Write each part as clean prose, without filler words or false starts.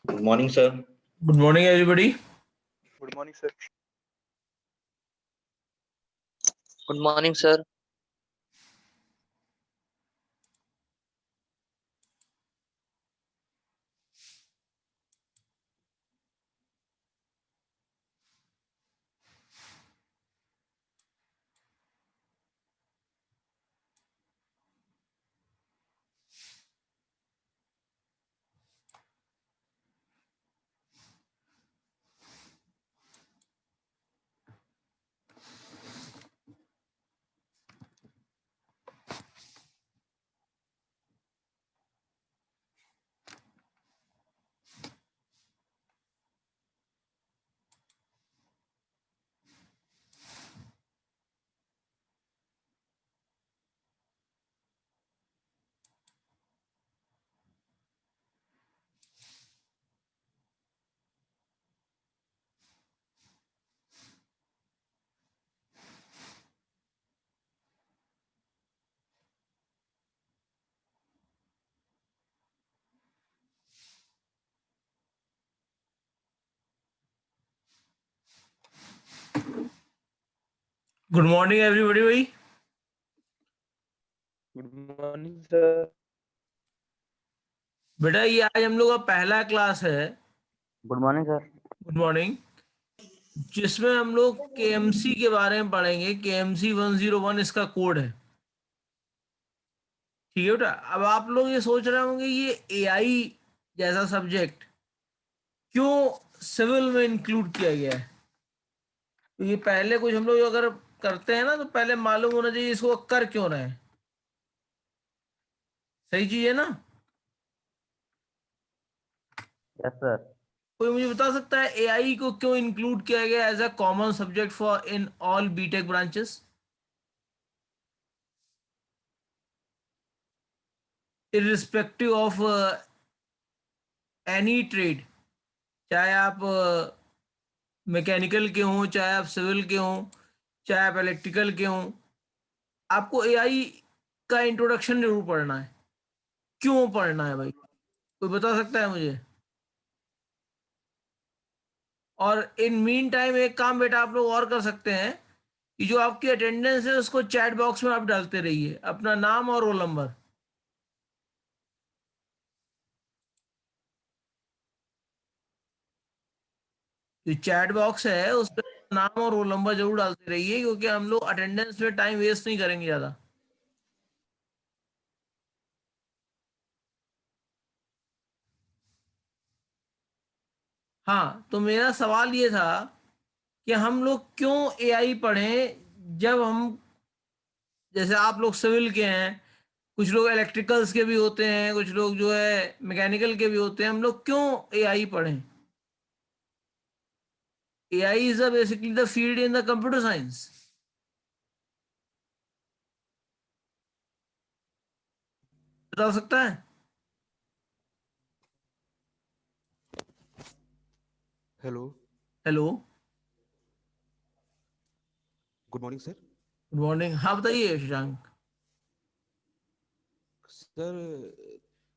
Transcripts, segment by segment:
Good morning, sir. Good morning, everybody. Good morning, sir. Good morning, sir. Good morning, everybody. भाई Good morning, sir. बेटा ये आज हम लोग का पहला क्लास है। Good morning sir. Good morning. जिसमें हम लोग केएमसी के बारे में पढ़ेंगे। केएमसी 101 इसका कोड है। ठीक है बेटा। अब आप लोग ये सोच रहे होंगे ये एआई जैसा सब्जेक्ट क्यों सिविल में इंक्लूड किया गया है। तो ये पहले कुछ हम लोग अगर करते हैं ना तो पहले मालूम होना चाहिए इसको कर क्यों रहे हैं। सही चीज है ना। Yes sir. कोई मुझे बता सकता है एआई को क्यों इंक्लूड किया गया as a common subject for in all BTech branches, irrespective of any trade. चाहे आप मैकेनिकल के हों, चाहे आप सिविल के हों, चाहे आप इलेक्ट्रिकल के हों, आपको एआई का इंट्रोडक्शन जरूर पढ़ना है। क्यों पढ़ना है भाई, कोई बता सकता है मुझे। और इन मीन टाइम एक काम बेटा आप लोग और कर सकते हैं कि जो आपकी अटेंडेंस है उसको चैट बॉक्स में आप डालते रहिए, अपना नाम और रोल नंबर। जो चैट बॉक्स है उस पर नाम और रोल नंबर जरूर डालते रहिए, क्योंकि हम लोग अटेंडेंस में टाइम वेस्ट नहीं करेंगे ज्यादा। हाँ, तो मेरा सवाल ये था कि हम लोग क्यों एआई पढ़ें जब हम, जैसे आप लोग सिविल के हैं, कुछ लोग इलेक्ट्रिकल्स के भी होते हैं, कुछ लोग जो है मैकेनिकल के भी होते हैं, हम लोग क्यों एआई पढ़ें। AI is basically the field in the computer science. बता सकता है। Hello. Hello, good morning sir. Good morning. हाँ बताइए Shashank. Sir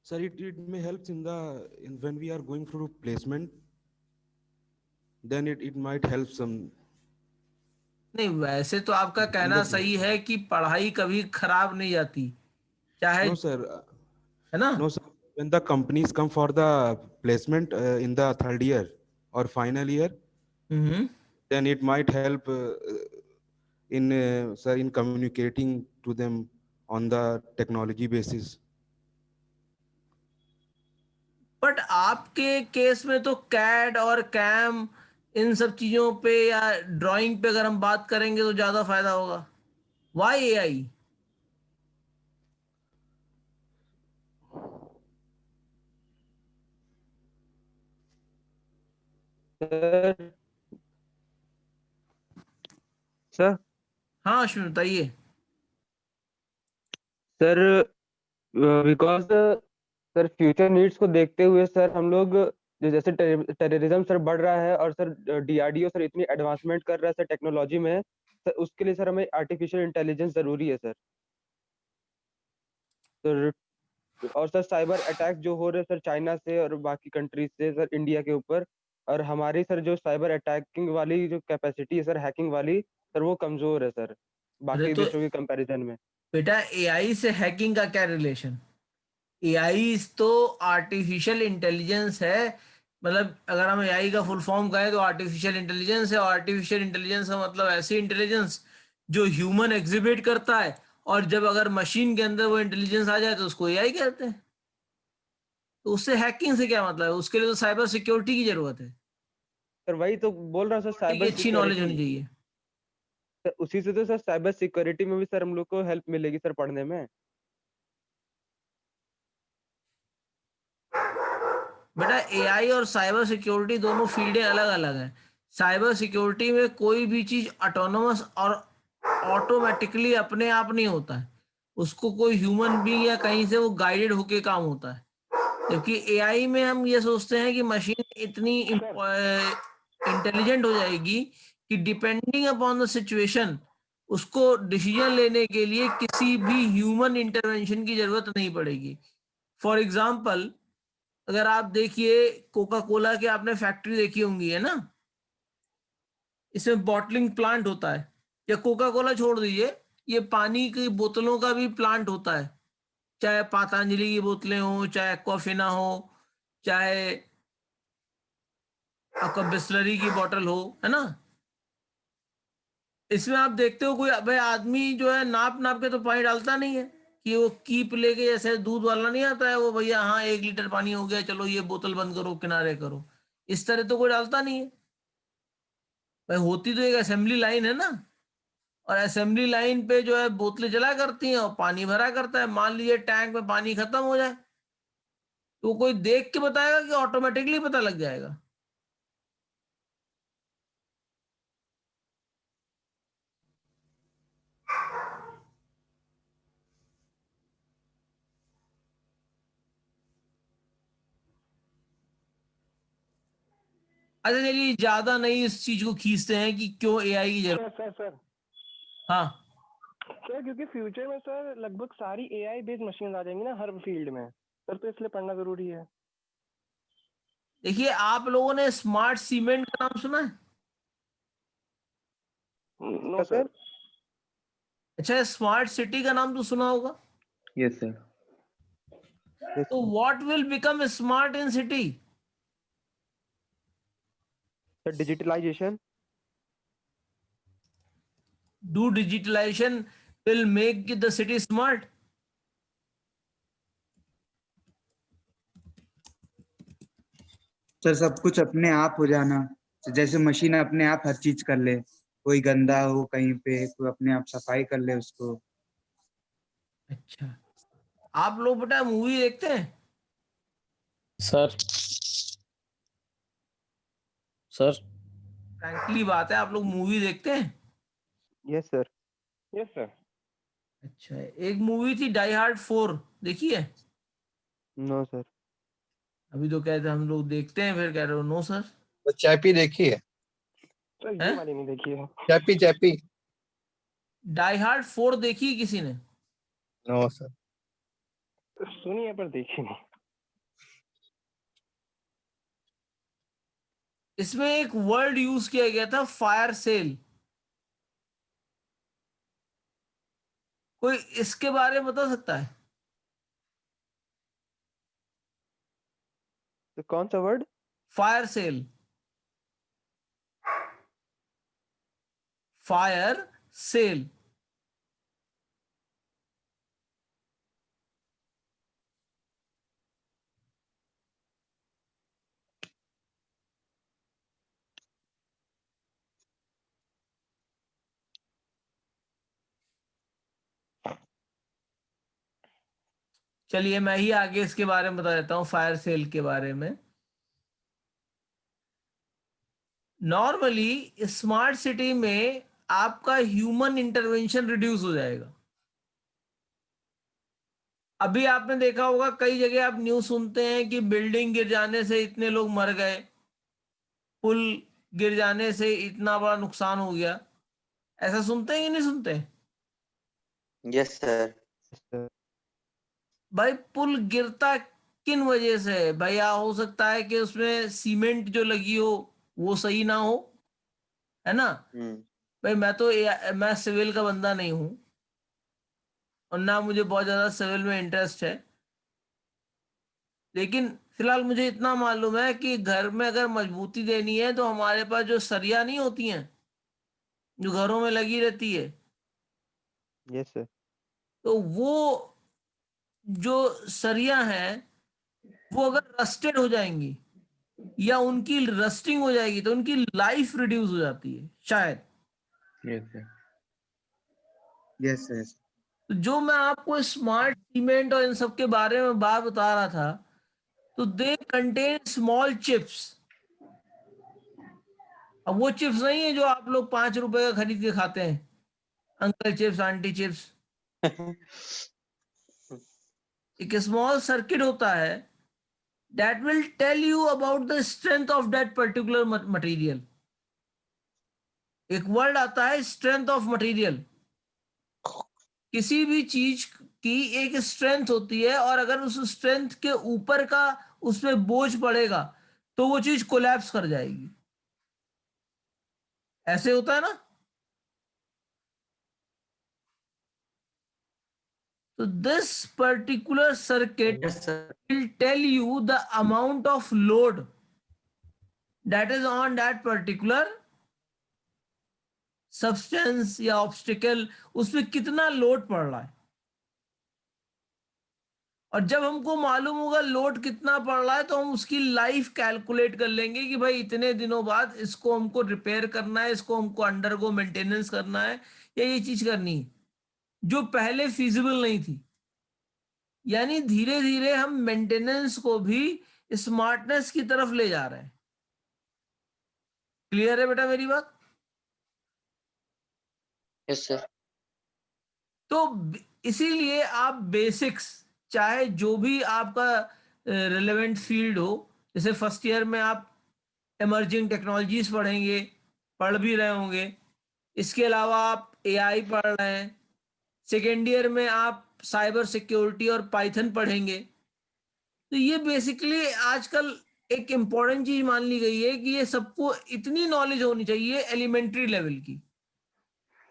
sir it may helps in the when we are going through placement, then it might help some नहीं, वैसे तो आपका in कहना the सही है कि पढ़ाई कभी खराब नहीं जाती, चाहे, no sir है ना। no sir when the companies come for the placement in the third year or final year, hmm. then it might help in sir in communicating to them on the technology basis. But आपके case में तो CAD और cam इन सब चीजों पे या drawing पे अगर हम बात करेंगे तो ज्यादा फायदा होगा। Y AI. सर सर हाँ अश्विन बताइए। Sir because sir future needs को देखते हुए सर हम लोग जैसे टेररिज्म सर बढ़ रहा है और सर डीआरडीओ सर इतनी एडवांसमेंट कर रहा है सर टेक्नोलॉजी में, सर उसके लिए सर हमें आर्टिफिशियल इंटेलिजेंस जरूरी है सर। सर और सर साइबर अटैक जो हो रहे हैं सर चाइना से और बाकी कंट्रीज से सर इंडिया के ऊपर, और हमारी सर जो साइबर अटैकिंग वाली जो कैपेसिटी है सर हैकिंग वाली, सर वो कमजोर है सर अरे बाकी तो देशों के कंपैरिजन में। बेटा एआई से हैकिंग का क्या रिलेशन? एआई तो आर्टिफिशियल इंटेलिजेंस है। मतलब अगर हम एआई का फुल फॉर्म कहें तो आर्टिफिशियल इंटेलिजेंस है। आर्टिफिशियल इंटेलिजेंस का मतलब ऐसी इंटेलिजेंस जो ह्यूमन एग्जिबिट करता है, और जब अगर मशीन के अंदर वो इंटेलिजेंस आ जाए तो उसको एआई कहते हैं। तो उससे हैकिंग से क्या मतलब है? उसके लिए तो साइबर सिक्योरिटी की जरूरत है, सर वही तो बोल रहा हूँ सर, सिक्योरिटी की साइबर अच्छी नॉलेज सिक्योरिटी। होनी चाहिए। सर उसी से तो सर साइबर सिक्योरिटी में भी सर हम लोग को हेल्प मिलेगी सर पढ़ने में। बेटा एआई और साइबर सिक्योरिटी दोनों फील्डें अलग अलग हैं। साइबर सिक्योरिटी में कोई भी चीज ऑटोनोमस और ऑटोमेटिकली अपने आप नहीं होता है, उसको कोई ह्यूमन बीइंग या कहीं से वो गाइडेड होके काम होता है। जबकि एआई में हम ये सोचते हैं कि मशीन इतनी इंटेलिजेंट हो जाएगी कि डिपेंडिंग अपॉन द सिचुएशन उसको डिसीजन लेने के लिए किसी भी ह्यूमन इंटरवेंशन की जरूरत नहीं पड़ेगी। फॉर एग्जाम्पल, अगर आप देखिए कोका कोला की आपने फैक्ट्री देखी होंगी, है ना? इसमें बॉटलिंग प्लांट होता है। या कोका कोला छोड़ दीजिए, ये पानी की बोतलों का भी प्लांट होता है। चाहे पतंजलि की बोतलें हो, चाहे एक्वाफिना हो, चाहे आपका बिस्लरी की बोतल हो, है ना? इसमें आप देखते हो कोई भाई आदमी जो है नाप नाप के तो पानी डालता नहीं है कि वो कीप लेके, जैसे दूध वाला नहीं आता है वो, भैया हाँ 1 लीटर पानी हो गया, चलो ये बोतल बंद करो, किनारे करो। इस तरह तो कोई डालता नहीं है भाई। होती तो एक असेंबली लाइन है ना, और असेंबली लाइन पे जो है बोतलें चला करती हैं और पानी भरा करता है। मान लीजिए टैंक में पानी खत्म हो जाए तो कोई देख के बताएगा कि ऑटोमेटिकली पता लग जाएगा? अच्छा चलिए ज्यादा नहीं इस चीज को खींचते हैं कि क्यों एआई की जरूरत। सर हाँ सर क्योंकि फ्यूचर में सर लगभग सारी एआई बेस्ड मशीन आ जाएंगी ना हर फील्ड में सर, तो इसलिए पढ़ना जरूरी है। देखिए, आप लोगों ने स्मार्ट सीमेंट का नाम सुना है? No sir. अच्छा, स्मार्ट सिटी का नाम तो सुना होगा। Yes, sir. तो what will become smart in city? Sir digitalisation. Do digitalisation will make the city smart? Sir सब कुछ अपने आप हो जाना, तो जैसे मशीन अपने आप हर चीज कर ले, कोई गंदा हो कहीं पे कोई अपने आप सफाई कर ले उसको। अच्छा, आप लोग बेटा मूवी देखते हैं? सर सर फ्रैंकली बात है, आप लोग मूवी देखते हैं? Yes sir. Yes sir. अच्छा, एक मूवी थी डाई हार्ड 4, देखी है? No sir. अभी तो कहते हैं हम लोग देखते हैं, फिर कह रहे हो नो सर। वो चैपी देखी है? सर ये हैं? वाली नहीं देखी है। चैपी चैपी? डाई हार्ड 4 देखी है किसी ने? No sir. सुनी है पर देखी नहीं। इसमें एक वर्ड यूज किया गया था, फायर सेल। कोई इसके बारे में बता सकता है? तो कौन सा word? Fire cell. Fire cell. चलिए मैं ही आगे इसके बारे में बता देता हूं, फायर सेल के बारे में। नॉर्मली स्मार्ट सिटी में आपका ह्यूमन इंटरवेंशन रिड्यूस हो जाएगा। अभी आपने देखा होगा कई जगह आप न्यूज सुनते हैं कि बिल्डिंग गिर जाने से इतने लोग मर गए, पुल गिर जाने से इतना बड़ा नुकसान हो गया। ऐसा सुनते हैं कि नहीं सुनते? Yes, sir. सर भाई पुल गिरता किन वजह से है? भैया हो सकता है कि उसमें सीमेंट जो लगी हो वो सही ना हो, है ना? भाई मैं सिविल का बंदा नहीं हूं और ना मुझे बहुत ज्यादा सिविल में इंटरेस्ट है, लेकिन फिलहाल मुझे इतना मालूम है कि घर में अगर मजबूती देनी है तो हमारे पास जो सरिया नहीं होती हैं जो घरों में लगी रहती है, यस सर। तो वो जो सरिया है वो अगर रस्टेड हो जाएंगी या उनकी रस्टिंग हो जाएगी तो उनकी लाइफ रिड्यूस हो जाती है शायद। Yes yes. तो जो मैं आपको स्मार्ट सीमेंट और इन सब के बारे में बात बता रहा था, तो दे कंटेन स्मॉल चिप्स। अब वो चिप्स नहीं है जो आप लोग 5 रुपए का खरीद के खाते हैं, अंकल चिप्स आंटी चिप्स। एक स्मॉल सर्किट होता है that will tell you about the strength of that particular material. एक वर्ड आता है स्ट्रेंथ ऑफ मटेरियल। किसी भी चीज की एक स्ट्रेंथ होती है और अगर उस स्ट्रेंथ के ऊपर का उसमें बोझ पड़ेगा तो वो चीज कोलैप्स कर जाएगी। ऐसे होता है ना? तो this particular circuit will tell you the amount of load that is on that particular substance या ऑब्स्टिकल, उसमें कितना लोड पड़ रहा है। और जब हमको मालूम होगा लोड कितना पड़ रहा है तो हम उसकी लाइफ कैलकुलेट कर लेंगे कि भाई इतने दिनों बाद इसको हमको रिपेयर करना है, इसको हमको अंडरगो मेंटेनेंस करना है या ये चीज करनी है जो पहले फिजिबल नहीं थी। यानी धीरे धीरे हम मेंटेनेंस को भी स्मार्टनेस की तरफ ले जा रहे हैं। क्लियर है बेटा मेरी बात? Yes sir. तो इसीलिए आप बेसिक्स, चाहे जो भी आपका रिलेवेंट फील्ड हो, जैसे फर्स्ट ईयर में आप इमर्जिंग टेक्नोलॉजीज पढ़ेंगे, पढ़ भी रहे होंगे, इसके अलावा आप एआई पढ़ रहे हैं, सेकेंड ईयर में आप साइबर सिक्योरिटी और पाइथन पढ़ेंगे। तो ये बेसिकली आजकल एक इम्पॉर्टेंट चीज मान ली गई है कि ये सबको इतनी नॉलेज होनी चाहिए एलिमेंट्री लेवल की।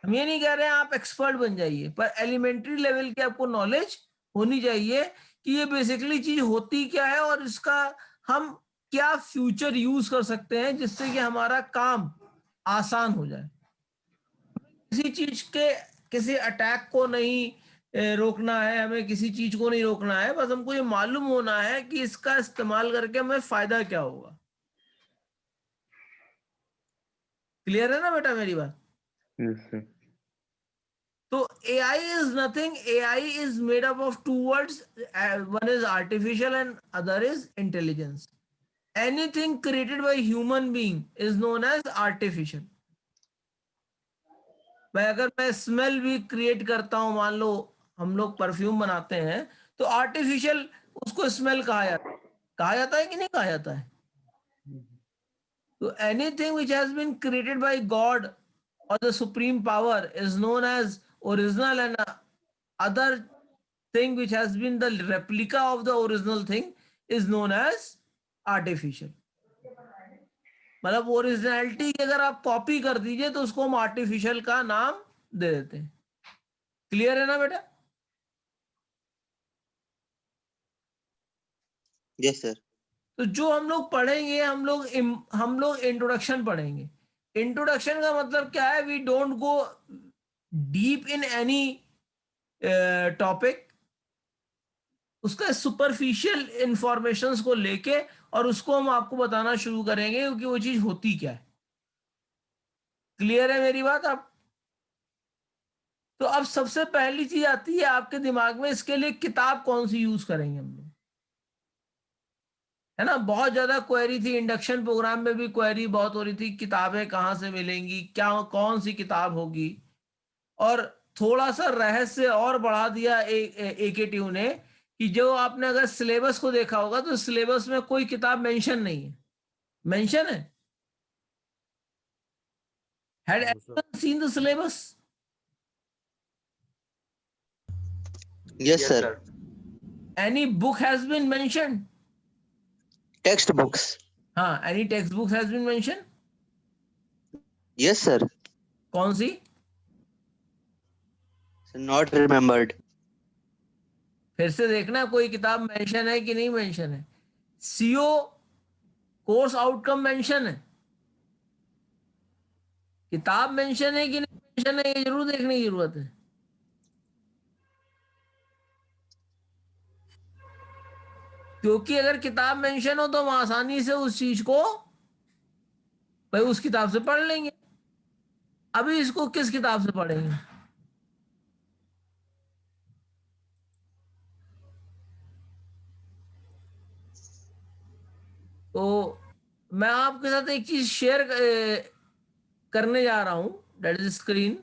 हम ये नहीं कह रहे हैं आप एक्सपर्ट बन जाइए, पर एलिमेंट्री लेवल की आपको नॉलेज होनी चाहिए कि ये बेसिकली चीज होती क्या है और इसका हम क्या फ्यूचर यूज कर सकते हैं जिससे कि हमारा काम आसान हो जाए। किसी चीज के किसी अटैक को नहीं रोकना है, हमें किसी चीज को नहीं रोकना है, बस हमको ये मालूम होना है कि इसका इस्तेमाल करके हमें फायदा क्या होगा। क्लियर है ना बेटा मेरी बात? Yes sir. तो AI is nothing. AI is made up of two words. One is artificial and other is intelligence. Anything created by human being is known as artificial. अगर मैं स्मेल भी क्रिएट करता हूं, मान लो हम लोग परफ्यूम बनाते हैं तो आर्टिफिशियल उसको स्मेल कहा जाता है कि नहीं कहा जाता है? तो anything which has been created by God or the supreme power is known as original, and other thing which has been the replica of the original thing is known as artificial. मतलब originality की अगर आप copy कर दीजिए तो उसको हम artificial का नाम दे देते हैं। क्लियर है ना बेटा? Yes sir. तो जो हम लोग पढ़ेंगे, हम लोग इंट्रोडक्शन पढ़ेंगे। इंट्रोडक्शन का मतलब क्या है? We don't go deep in any topic, उसका सुपरफिशियल इंफॉर्मेशंस को लेके और उसको हम आपको बताना शुरू करेंगे क्योंकि वो चीज होती क्या है। क्लियर है मेरी बात आप? तो अब सबसे पहली चीज आती है आपके दिमाग में, इसके लिए किताब कौन सी यूज करेंगे हम लोग, है ना? बहुत ज्यादा क्वेरी थी, इंडक्शन प्रोग्राम में भी क्वेरी बहुत हो रही थी, किताबें कहाँ से मिलेंगी, क्या कौन सी किताब होगी। और थोड़ा सा रहस्य और बढ़ा दिया AKTU ने कि जो आपने अगर सिलेबस को देखा होगा तो सिलेबस में कोई किताब मेंशन नहीं है। मेंशन है? Had anyone seen the syllabus? Yes sir. Any book has been mentioned? Textbooks. हाँ, any textbook has been mentioned? Yes, sir. कौन सी? Not remembered. फिर से देखना कोई किताब मेंशन है कि नहीं मेंशन है। सीओ कोर्स आउटकम मेंशन है, किताब मेंशन है कि नहीं मेंशन है, ये जरूर देखने की जरूरत है। क्योंकि अगर किताब मेंशन हो तो हम आसानी से उस चीज को भाई उस किताब से पढ़ लेंगे। अभी इसको किस किताब से पढ़ेंगे? तो मैं आपके साथ एक चीज शेयर करने जा रहा हूं, दैट इज स्क्रीन।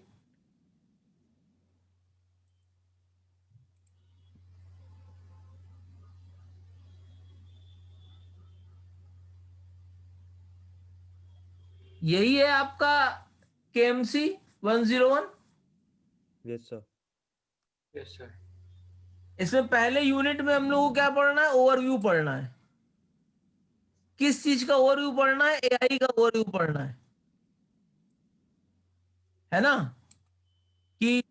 यही है आपका KMC 101। Yes sir. Yes sir. इसमें पहले यूनिट में हम लोगों को क्या पढ़ना है? ओवरव्यू पढ़ना है। किस चीज का ओवरव्यू पढ़ना है? एआई का ओवरव्यू पढ़ना है ना, कि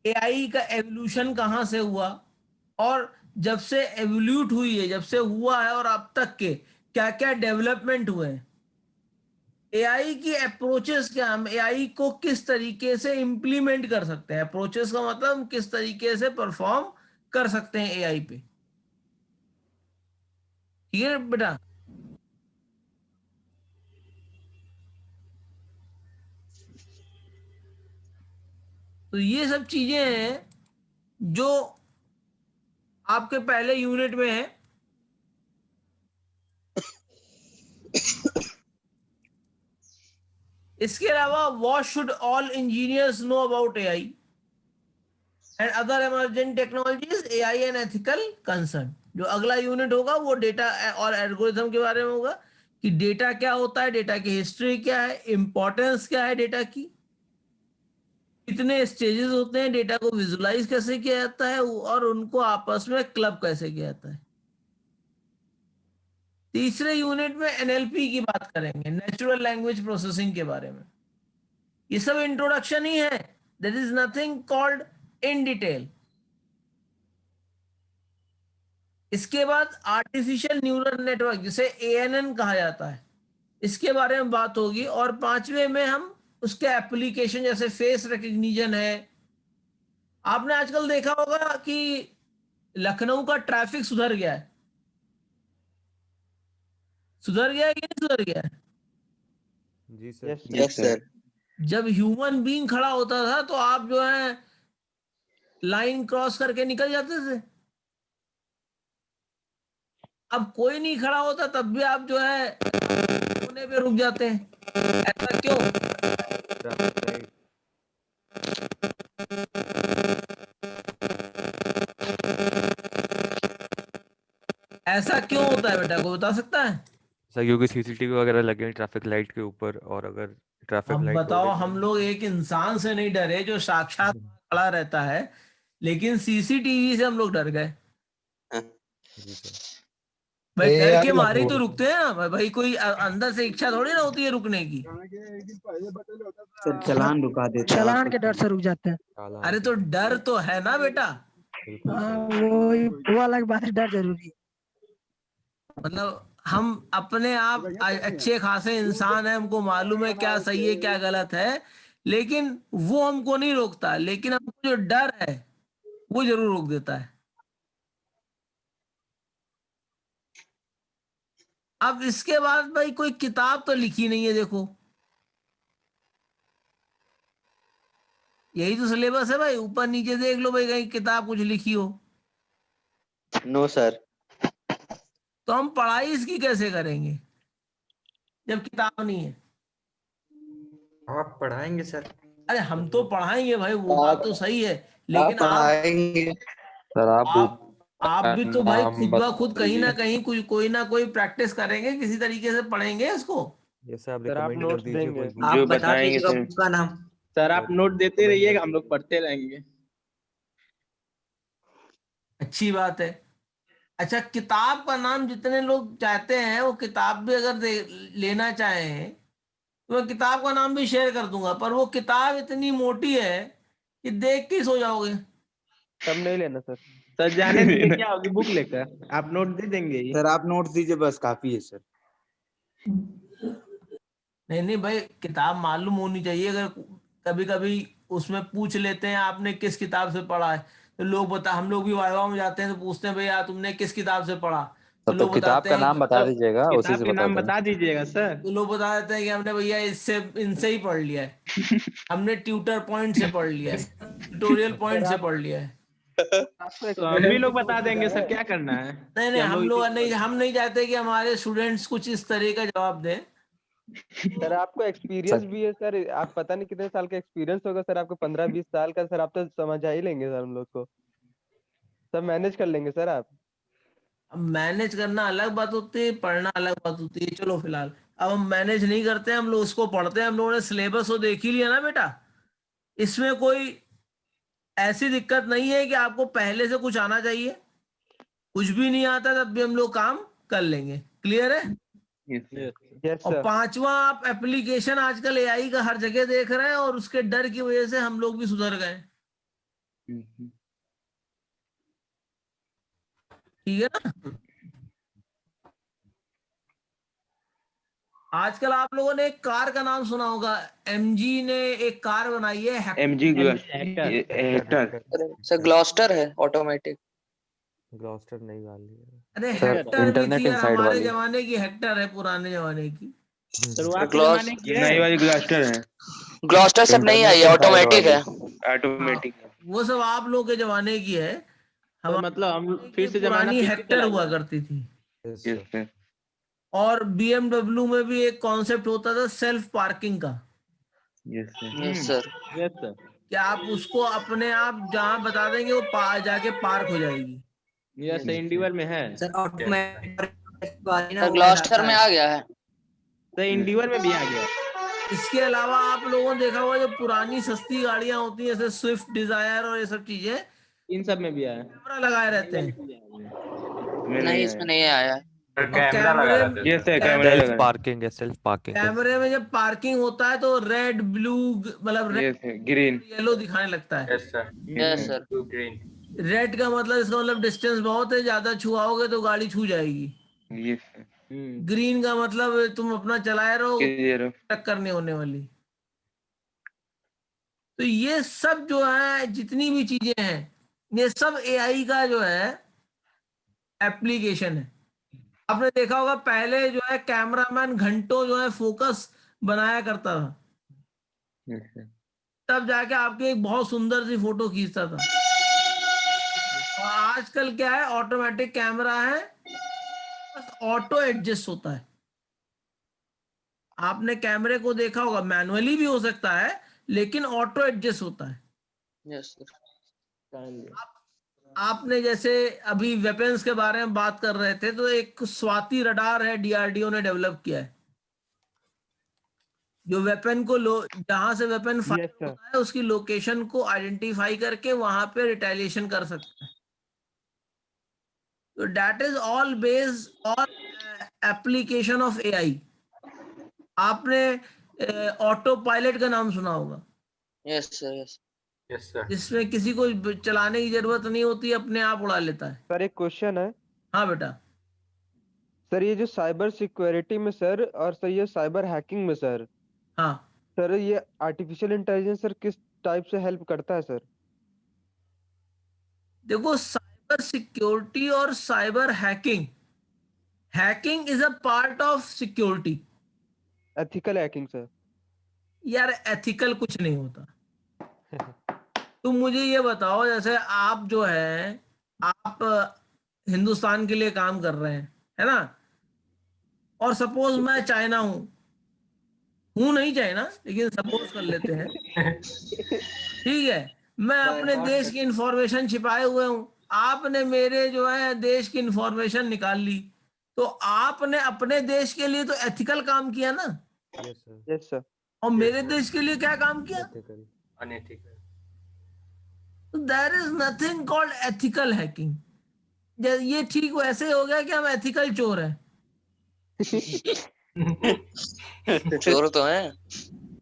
एआई का एवोल्यूशन कहां से हुआ और जब से एवोल्यूट हुई है, जब से हुआ है और अब तक के क्या क्या डेवलपमेंट हुए हैं, एआई की अप्रोचेस क्या, हम एआई को किस तरीके से इंप्लीमेंट कर सकते हैं। अप्रोचेस का मतलब हम किस तरीके से परफॉर्म कर सकते हैं एआई पे। ठीक है बेटा? तो ये सब चीजें हैं जो आपके पहले यूनिट में है। इसके अलावा what should all engineers know about AI and other emerging technologies, AI and ethical concern. जो अगला यूनिट होगा वो डेटा और एल्गोरिथम के बारे में होगा, कि डेटा क्या होता है, डेटा की हिस्ट्री क्या है, इंपॉर्टेंस क्या है डेटा की, कितने स्टेजेस होते हैं, डेटा को विजुलाइज कैसे किया जाता है और उनको आपस में क्लब कैसे किया जाता है। तीसरे यूनिट में एनएलपी की बात करेंगे, नेचुरल लैंग्वेज प्रोसेसिंग के बारे में। ये सब इंट्रोडक्शन ही है, there is nothing called in detail. इसके बाद आर्टिफिशियल न्यूरल नेटवर्क, जिसे ANN कहा जाता है, इसके बारे में बात होगी। और पांचवे में हम उसके एप्लीकेशन जैसे फेस रिकग्निशन है। आपने आजकल देखा होगा कि लखनऊ का ट्रैफिक सुधर गया है, सुधर गया है कि नहीं सुधर गया है? जी सर। Yes, sir. जब ह्यूमन बीइंग खड़ा होता था तो आप जो है लाइन क्रॉस करके निकल जाते थे। अब कोई नहीं खड़ा होता तब भी आप जो है कोने पे रुक जाते हैं। ऐसा क्यों? ऐसा क्यों होता है बेटा, को बता सकता है? सर क्योंकि सीसीटीवी वगैरह लगे हैं ट्रैफिक लाइट के ऊपर, और अगर ट्रैफिक अब लाइट बताओ, हम लोग एक इंसान से नहीं डरे जो साक्षात खड़ा रहता है, लेकिन सीसीटीवी से हम लोग डर गए। जी सर। भाई डर AI के मारे ही तो लगभग रुकते हैं ना भाई, कोई अंदर से इच्छा थोड़ी ना होती है रुकने की। सर चालान रुका देता है। चालान के डर से रुक जाते हैं। अरे तो डर तो है ना बेटा, हाँ, वो अलग बात है, डर जरूरी है। मतलब हम अपने आप अच्छे खासे इंसान हैं, हमको मालूम है क्या सही है क्या गलत है, लेकिन वो हमको नहीं रोकता। लेकिन हमको जो डर है वो जरूर रोक देता है। अब इसके बाद भाई कोई किताब तो लिखी नहीं है, देखो यही तो सिलेबस है भाई। ऊपर नीचे देख लो भाई, कहीं किताब कुछ लिखी हो। No, sir. तो हम पढ़ाई इसकी कैसे करेंगे जब किताब नहीं है? आप पढ़ाएंगे सर? अरे हम तो पढ़ाएंगे भाई, वो बात तो सही है, आप लेकिन पढ़ाएंगे। सर आप भी तो भाई नाम खुद ब खुद कहीं ना बताइए। कहीं कोई ना कोई प्रैक्टिस करेंगे, किसी तरीके से पढ़ेंगे इसको। ये सर आप सर आप रिकमेंड कर नोट्स दीजिए देंगे। कोई आप book। बता दीजिएगा बुक का नाम। सर आप नोट देते रहिएगा, हम लोग पढ़ते रहेंगे। अच्छी बात है। अच्छा, किताब का नाम जितने लोग चाहते हैं वो किताब भी अगर लेना चाहें तो मैं किताब का नाम भी शेयर कर दूंगा, पर वो किताब इतनी मोटी है कि देख के ही सो जाओगे। तब नहीं लेना सर। सर जाने दीजिए, क्या होगी बुक लेकर, आप नोट दे देंगे ही। सर आप नोट्स दीजिए बस, काफी है सर। नहीं नहीं भाई, किताब मालूम होनी चाहिए। अगर कभी कभी उसमें पूछ लेते हैं आपने किस किताब से पढ़ा है, तो लोग बता, हम लोग भी वाइवा में जाते हैं तो पूछते हैं भैया तुमने किस किताब से पढ़ा, तो लोग बताते हैं दीजिएगा, उसी से किताब का नाम बता दीजिएगा सर। तो लोग बता देते हैं कि हमने भैया इससे इनसे ही पढ़ लिया है, हमने ट्यूटर पॉइंट से पढ़ लिया है, ट्यूटोरियल पॉइंट से पढ़ लिया है। तो हम भी लोग बता देंगे सर, क्या करना है। नहीं कि नहीं, हम लोग इसी- नहीं, हम नहीं चाहते कि हमारे स्टूडेंट्स कुछ इस तरह का जवाब दें। सर आपको एक्सपीरियंस भी है सर, आप पता नहीं कितने साल का एक्सपीरियंस होगा सर आपको, 15-20 साल का सर, आप तो समझ ही लेंगे सर हम लोग को, सब मैनेज कर लेंगे सर आप। अब मैनेज करना अलग बात होती है, पढ़ना अलग बात होती है। चलो फिलहाल अब हम मैनेज नहीं करते हैं, हम लोग उसको पढ़ते हैं। हम लोगों ने सिलेबस वो देख ही लिया ना बेटा, इसमें कोई ऐसी दिक्कत नहीं है कि आपको पहले से कुछ आना चाहिए। कुछ भी नहीं आता तब भी हम लोग काम कर लेंगे। क्लियर है? यस और सर। पांचवा, आप एप्लीकेशन आजकल एआई का हर जगह देख रहे हैं और उसके डर की वजह से हम लोग भी सुधर गए। ठीक है ना? आजकल आप लोगों ने एक कार का नाम सुना होगा, एमजी ने एक कार बनाई है, एमजी हेक्टर। सर ग्लॉस्टर है ऑटोमेटिक। ग्लॉस्टर नहीं वाली अरे सर, हेक्टर भी थी यार, हमारे जमाने की हेक्टर है, पुराने जमाने की। शुरुआत के जमाने की है। वाली ग्लॉस्टर है, ग्लॉस्टर सब नहीं आई है, ऑटोमेटिक है। ऑटोमेटिक। वो सब आप लोग के जमाने की है। तो हमारे मतलब हम जमाने फिर की से जमाना पुरानी पीछे हेक्टर चला हुआ गया। करती थी। Yes sir. और बीएमडब्ल्यू में भी एक कॉन्सेप्ट होता था सेल्फ पार्किंग का, यस सर। Yes sir. कि आप उसको अपने आप जहां बता देंगे वो जाके पार्क हो जाएगी। यस सर, इंडिवर में है। सर ऑटोमेटिक सर ग्लॉस्टर में आ गया है। सर इंडिवर में भी आ गया। इसके अलावा आप लोगों ने देखा होगा जो पुरानी सस्ती गाड़ियां होती हैं जैसे स्विफ्ट डिजायर और ये सब चीजें, इन सब में भी आया। कैमरा लगाए रहते हैं। नहीं, इसमें नहीं आया है। और कैमरे पार्किंग है, सेल्फ पार्किंग। कैमरे में जब पार्किंग होता है तो रेड ब्लू, मतलब रेड ग्रीन। येलो दिखाने लगता है। Yes sir. रेड का मतलब, इसका मतलब डिस्टेंस बहुत है, ज्यादा छुआओगे तो गाड़ी छू जाएगी। ग्रीन का मतलब तुम अपना चलाए रहो, टक्कर नहीं होने वाली। तो ये सब जो है, जितनी भी चीजें हैं, ये सब एआई का जो है एप्लीकेशन है। आपने देखा होगा पहले जो है कैमरामैन घंटों जो है फोकस बनाया करता था, तब जाके आपकी एक बहुत सुंदर सी फोटो खींचता था। और आजकल क्या है, ऑटोमेटिक कैमरा है, बस ऑटो एडजस्ट होता है। आपने कैमरे को देखा होगा, मैनुअली भी हो सकता है लेकिन ऑटो एडजस्ट होता है। Yes sir. आपने जैसे अभी वेपन्स के बारे में बात कर रहे थे, तो एक स्वाति रडार है, डीआरडीओ ने डेवलप किया है, जो वेपन को जहां से वेपन फायर होता है उसकी लोकेशन को आइडेंटिफाई करके वहां पे रिटेलिएशन कर सकता है। तो that is all based on application of AI. आपने ऑटो पायलट का नाम सुना होगा, यस सर। यस जिसमें किसी को चलाने की जरूरत नहीं होती, अपने आप उड़ा लेता है। सर एक क्वेश्चन है। हाँ बेटा। सर ये जो साइबर सिक्योरिटी में सर, और सर ये साइबर हैकिंग में सर, हाँ सर ये आर्टिफिशियल इंटेलिजेंस सर किस टाइप से हेल्प करता है सर? देखो, साइबर सिक्योरिटी और cyber hacking, hacking is a part of security. Ethical hacking sir. यार एथिकल कुछ नहीं होता। तुम मुझे ये बताओ, जैसे आप जो है, आप हिंदुस्तान के लिए काम कर रहे हैं, है ना? और सपोज मैं चाइना हूं नहीं चाइना, लेकिन सपोज कर लेते हैं, ठीक है, मैं अपने देश की इंफॉर्मेशन छिपाए हुए हूं, आपने मेरे जो है देश की इंफॉर्मेशन निकाल ली, तो आपने अपने देश के लिए तो एथिकल काम किया ना, यस सर। और मेरे देश के लिए क्या काम किया? Unethical. There is nothing called ethical hacking. ये ठीक वैसे हो गया कि हम एथिकल चोर हैं। चोर तो है।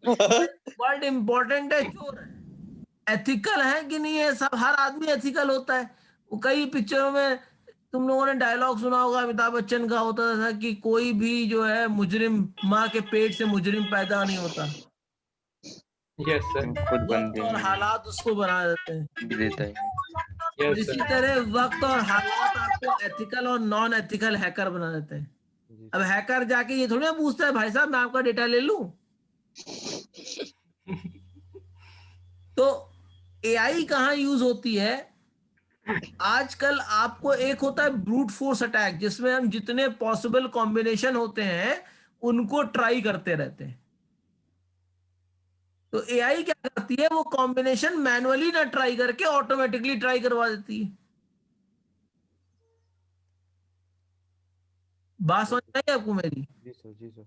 वर्ड इंपॉर्टेंट है, चोर है। एथिकल है कि नहीं है, सब हर आदमी एथिकल होता है। वो कई पिक्चरों में तुम लोगों ने डायलॉग सुना होगा, अमिताभ बच्चन का होता था कि कोई भी जो है मुजरिम माँ के पेट से मुजरिम पैदा नहीं होता। Yes sir. खुद वक्त और हालात उसको बना देते हैं। देता है। और इसी तरह वक्त और हालात आपको एथिकल और नॉन एथिकल हैकर बना देते हैं। अब हैकर जाके ये थोड़ी ना पूछता है भाई साहब मैं आपका डेटा ले लूं। तो एआई कहाँ यूज होती है? आजकल आपको एक होता है ब्रूट फोर्स अटैक, जिसमें हम जितने पॉसिबल कॉम्बिनेशन होते हैं उनको ट्राई करते रहते हैं। तो एआई क्या करती है, वो कॉम्बिनेशन मैनुअली ना ट्राई करके ऑटोमेटिकली ट्राई करवा देती है। बात समझ आई आपको मेरी? जी सर, जी सर।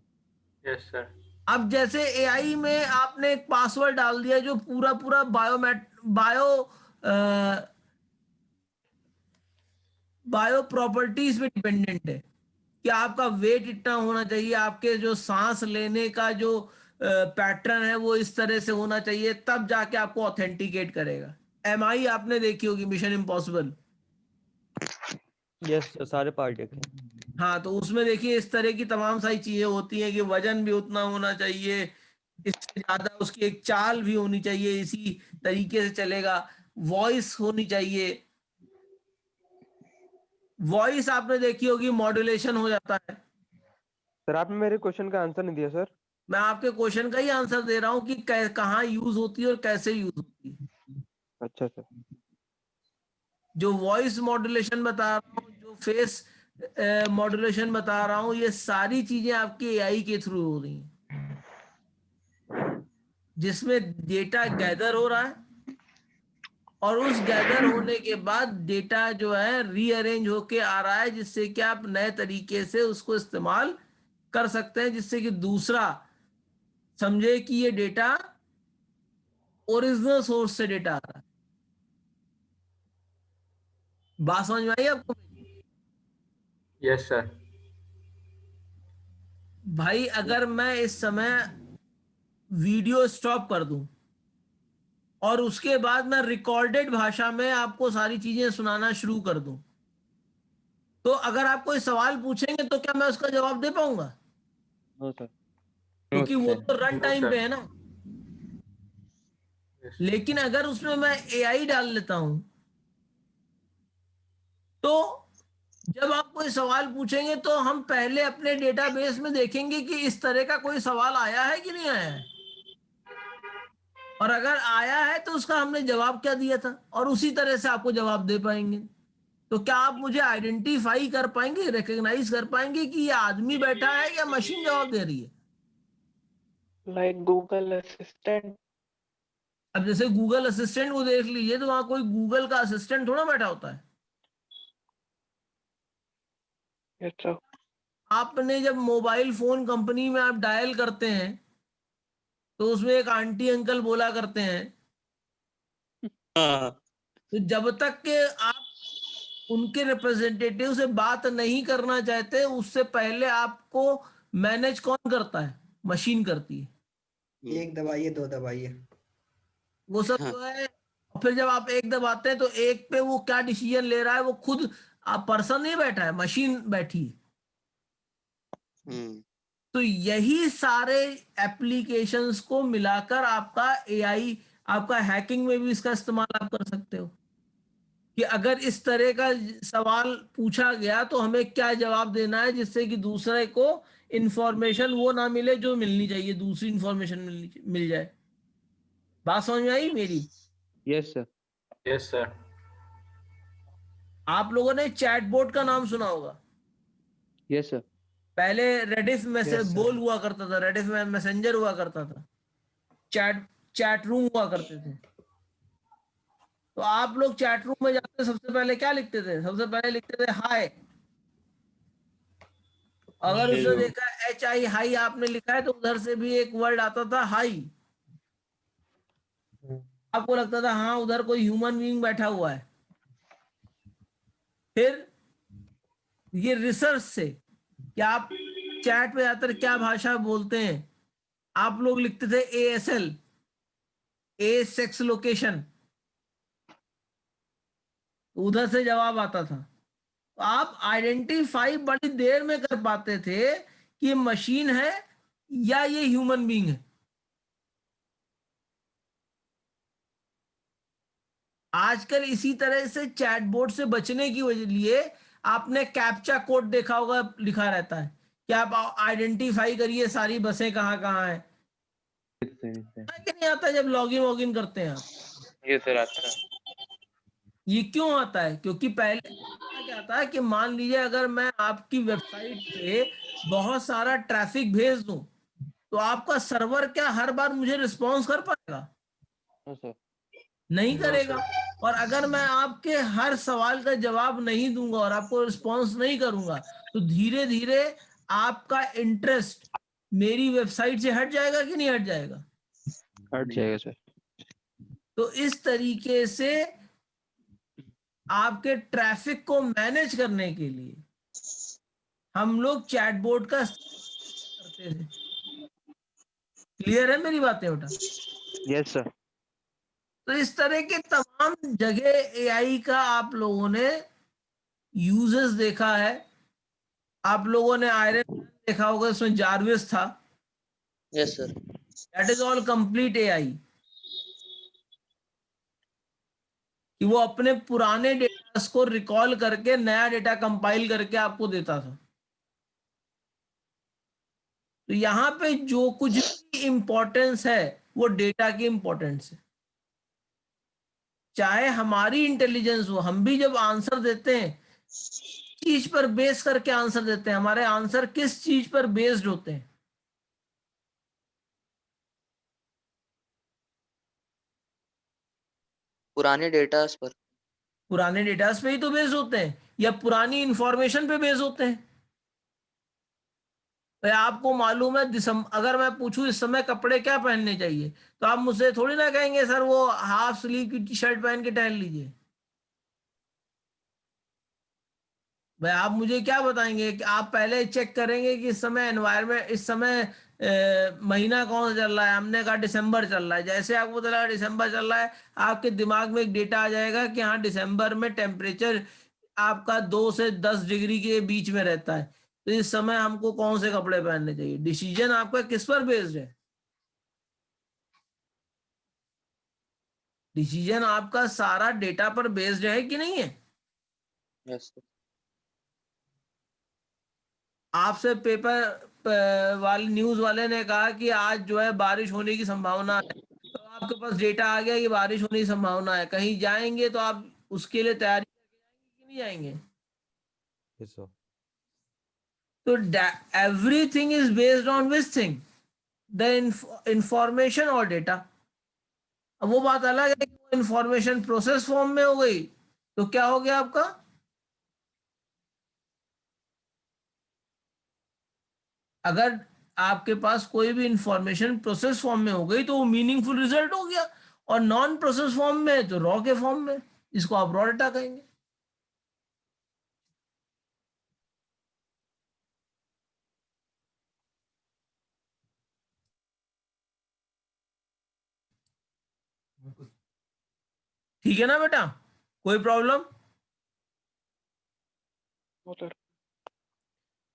Yes sir. अब जैसे एआई में आपने एक पासवर्ड डाल दिया जो पूरा पूरा बायो प्रॉपर्टीज पे डिपेंडेंट है कि आपका वेट इतना होना चाहिए, आपके जो सांस लेने का जो पैटर्न है वो इस तरह से होना चाहिए, तब जाके आपको ऑथेंटिकेट करेगा। एमआई आपने देखी होगी, मिशन इम्पॉसिबल। यस सर, सारे पार्ट देखे। हाँ, तो उसमें देखिए इस तरह की तमाम सारी चीजें होती हैं कि वजन भी उतना होना चाहिए, इससे ज्यादा उसकी एक चाल भी होनी चाहिए, इसी तरीके से चलेगा। वॉइस होनी चाहिए। वॉइस आपने देखी होगी, मॉड्यूलेशन हो जाता है। सर आपने मेरे क्वेश्चन का आंसर नहीं दिया सर। मैं आपके क्वेश्चन का ही आंसर दे रहा हूं कि कहाँ यूज होती है और कैसे यूज होती है। अच्छा सर। जो वॉइस मॉड्यूलेशन बता रहा हूँ, जो फेस मॉड्यूलेशन बता रहा हूँ, ये सारी चीजें आपकी एआई के थ्रू हो रही हैं, जिसमें डेटा गैदर हो रहा है और उस गैदर होने के बाद डेटा जो है रीअरेंज होके आ रहा है, जिससे कि आप नए तरीके से उसको इस्तेमाल कर सकते हैं, जिससे कि दूसरा समझे कि ये डेटा ओरिजिनल सोर्स से डेटा आ रहा है। बात समझ में आई आपको? Yes sir. भाई अगर मैं इस समय वीडियो स्टॉप कर दूं और उसके बाद मैं रिकॉर्डेड भाषा में आपको सारी चीजें सुनाना शुरू कर दूं, तो अगर आप कोई सवाल पूछेंगे तो क्या मैं उसका जवाब दे पाऊंगा? No sir. क्योंकि वो तो रन टाइम पे है ना। लेकिन अगर उसमें मैं एआई डाल लेता हूं तो जब आप कोई सवाल पूछेंगे तो हम पहले अपने डेटाबेस में देखेंगे कि इस तरह का कोई सवाल आया है कि नहीं आया है, और अगर आया है तो उसका हमने जवाब क्या दिया था, और उसी तरह से आपको जवाब दे पाएंगे। तो क्या आप मुझे आइडेंटिफाई कर पाएंगे, रिकॉग्नाइज कर पाएंगे कि ये आदमी बैठा है या मशीन जवाब दे रही है? Like Google assistant. अब जैसे गूगल असिस्टेंट को देख लीजिए, तो वहां कोई गूगल का असिस्टेंट थोड़ा बैठा होता है। अच्छा। आपने जब मोबाइल फोन कंपनी में आप डायल करते हैं तो उसमें एक आंटी अंकल बोला करते हैं। तो जब तक के आप उनके रिप्रेजेंटेटिव से बात नहीं करना चाहते, उससे पहले आपको मैनेज कौन करता है? मशीन करती है। एक दबाइए, दो दबाइए, वो सब जो है, और फिर जब आप एक दबाते हैं तो एक पे वो क्या डिसीजन ले रहा है, वो खुद आप पर्सन नहीं बैठा है, मशीन बैठी है। तो यही सारे एप्लीकेशंस को मिलाकर आपका एआई, आपका हैकिंग में भी इसका इस्तेमाल आप कर सकते हो कि अगर इस तरह का सवाल पूछा गया तो हमें क्या जवाब देना है, जिससे कि दूसरे को इंफॉर्मेशन वो ना मिले जो मिलनी चाहिए, दूसरी इंफॉर्मेशन मिल जाए। बात समझ में आई मेरी? Yes sir. Yes sir. आप लोगों ने चैटबॉट का नाम सुना होगा। Yes sir. पहले रेडिफ मैसेज Yes, sir. बोल हुआ करता था, रेडिफ में मैसेंजर हुआ करता था, चैट रूम हुआ करते थे। तो आप लोग चैट रूम में जाते सबसे पहले क्या लिखते थे? सबसे पहले लिखते थे हाय। अगर उसने देखा HI हाई आपने लिखा है तो उधर से भी एक वर्ड आता था हाई। आपको लगता था हाँ उधर कोई ह्यूमन बीइंग बैठा हुआ है। फिर ये रिसर्च से कि आप चैट पे ज्यादातर क्या भाषा बोलते हैं। आप लोग लिखते थे ASL, ए सेक्स लोकेशन, उधर से जवाब आता था। तो आप आइडेंटिफाई बड़ी देर में कर पाते थे कि ये मशीन है या ये ह्यूमन बीइंग है। आजकल इसी तरह से चैटबॉट से बचने की वजह लिए आपने कैप्चा कोड देखा होगा, लिखा रहता है कि आप आइडेंटिफाई करिए सारी बसें कहाँ कहाँ हैं। आता कि नहीं आता जब लॉगिन वॉगिन करते हैं आप? ये सर आता है। ये क्यों आता है? क्योंकि पहले क्या आता है कि मान लीजिए अगर मैं आपकी वेबसाइट पे बहुत सारा ट्रैफिक भेज दूं तो आपका सर्वर क्या हर बार मुझे रिस्पॉन्स कर पाएगा? नहीं करेगा। और अगर मैं आपके हर सवाल का जवाब नहीं दूंगा और आपको रिस्पॉन्स नहीं करूंगा तो धीरे धीरे आपका इंटरेस्ट मेरी वेबसाइट से हट जाएगा कि नहीं हट जाएगा? हट जाएगा सर। तो इस तरीके से आपके ट्रैफिक को मैनेज करने के लिए हम लोग चैटबॉट का इस्तेमाल करते थे। क्लियर है मेरी बातें बेटा? Yes sir. तो इस तरह के तमाम जगह AI का आप लोगों ने यूजेस देखा है। आप लोगों ने आयरन मैन देखा होगा, उसमें जार्विस था। Yes sir. That is all complete AI, कि वो अपने पुराने डेटा को रिकॉल करके नया डेटा कंपाइल करके आपको देता था। तो यहाँ पे जो कुछ भी इंपॉर्टेंस है वो डेटा की इंपॉर्टेंस है। चाहे हमारी इंटेलिजेंस हो, हम भी जब आंसर देते हैं चीज पर बेस करके आंसर देते हैं। हमारे आंसर किस चीज पर बेस्ड होते हैं? पुराने डेटास पर। पुराने डेटास पे ही तो बेस होते हैं या पुरानी इंफॉर्मेशन पे बेस होते हैं। तो आपको मालूम है दिसंबर, अगर मैं पूछूं इस समय कपड़े क्या पहनने चाहिए तो आप मुझसे थोड़ी ना कहेंगे सर वो हाफ स्लीव की टी शर्ट पहन के टहल लीजिए। भाई आप मुझे क्या बताएंगे कि आप पहले चेक करेंगे कि इस समय एनवायरमेंट, इस समय महीना कौन सा चल रहा है। हमने कहा दिसंबर चल रहा है। जैसे आपको पता लगा दिसंबर चल रहा है, आपके दिमाग में एक डेटा आ जाएगा कि हाँ दिसंबर में टेम्परेचर आपका 2 से 10 डिग्री के बीच में रहता है, तो इस समय हमको कौन से कपड़े पहनने चाहिए। डिसीजन आपका किस पर बेस्ड है? डिसीजन आपका सारा डेटा पर बेस्ड है कि नहीं है? Yes sir. आपसे वाले न्यूज वाले ने कहा कि आज जो है बारिश होने की संभावना है, तो आपके पास डेटा आ गया कि बारिश होने की संभावना है। कहीं जाएंगे तो आप उसके लिए तैयारी करके जाएंगे कि नहीं जाएंगे? Yes sir. तो everything is based on which thing? The information और डेटा। अब वो बात अलग है कि वो इंफॉर्मेशन प्रोसेस फॉर्म में हो गई तो क्या हो गया आपका? अगर आपके पास कोई भी इंफॉर्मेशन प्रोसेस फॉर्म में हो गई तो वो मीनिंगफुल रिजल्ट हो गया, और नॉन प्रोसेस फॉर्म में है तो रॉ के फॉर्म में, इसको आप रॉ डेटा कहेंगे। ठीक है ना बेटा? कोई प्रॉब्लम?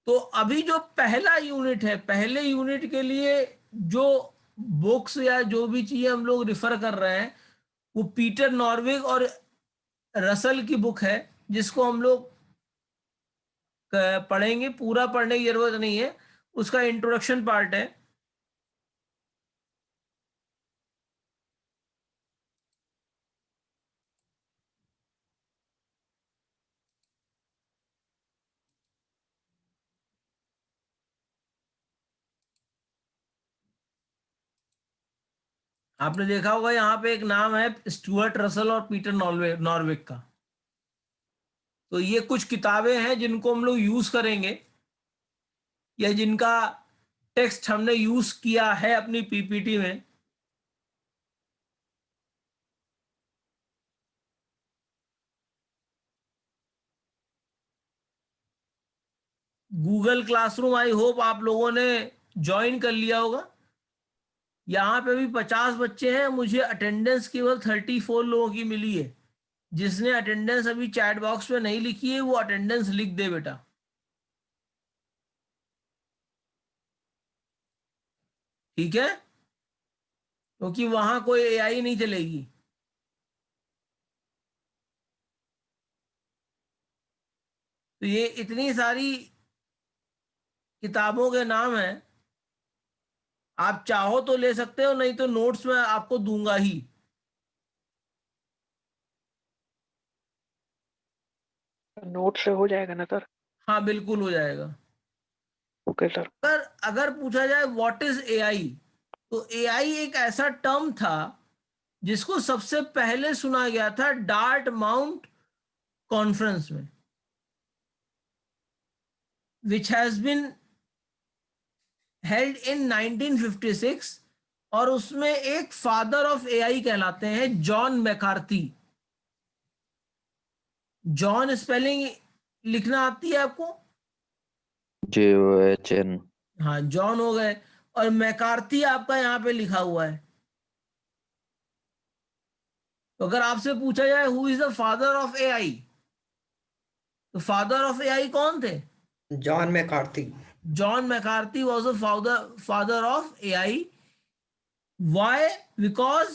तो अभी जो पहला यूनिट है, पहले यूनिट के लिए जो बुक्स या जो भी चीजें हम लोग रिफर कर रहे हैं वो पीटर नॉर्विग और रसल की बुक है, जिसको हम लोग पढ़ेंगे। पूरा पढ़ने की जरूरत नहीं है, उसका इंट्रोडक्शन पार्ट है। आपने देखा होगा यहाँ पे एक नाम है स्टुअर्ट रसल और पीटर नॉर्विग का। तो ये कुछ किताबें हैं जिनको हम लोग यूज करेंगे या जिनका टेक्स्ट हमने यूज किया है अपनी पीपीटी में। गूगल क्लासरूम आई होप आप लोगों ने ज्वाइन कर लिया होगा। यहाँ पे भी 50 बच्चे हैं, मुझे अटेंडेंस केवल 34 लोगों की मिली है। जिसने अटेंडेंस अभी चैट बॉक्स में नहीं लिखी है वो अटेंडेंस लिख दे बेटा। ठीक है, क्योंकि वहां कोई एआई नहीं चलेगी। तो ये इतनी सारी किताबों के नाम हैं, आप चाहो तो ले सकते हो, नहीं तो नोट्स में आपको दूंगा ही। नोट से हो जाएगा ना सर? हाँ बिल्कुल हो जाएगा। Okay sir. अगर पूछा जाए व्हाट इज एआई, तो एआई एक ऐसा टर्म था जिसको सबसे पहले सुना गया था डार्ट माउंट कॉन्फ्रेंस में, which has been held in 1956, और उसमें एक फादर ऑफ एआई कहलाते हैं जॉन मैकार्थी। जॉन स्पेलिंग लिखना आती है आपको? JOHN। हाँ जॉन हो गए, और मैकार्थी आपका यहाँ पे लिखा हुआ है। तो अगर आपसे पूछा जाए who is the father of AI, तो फादर ऑफ एआई कौन थे? John McCarthy. John McCarthy was the father of AI. Why? Because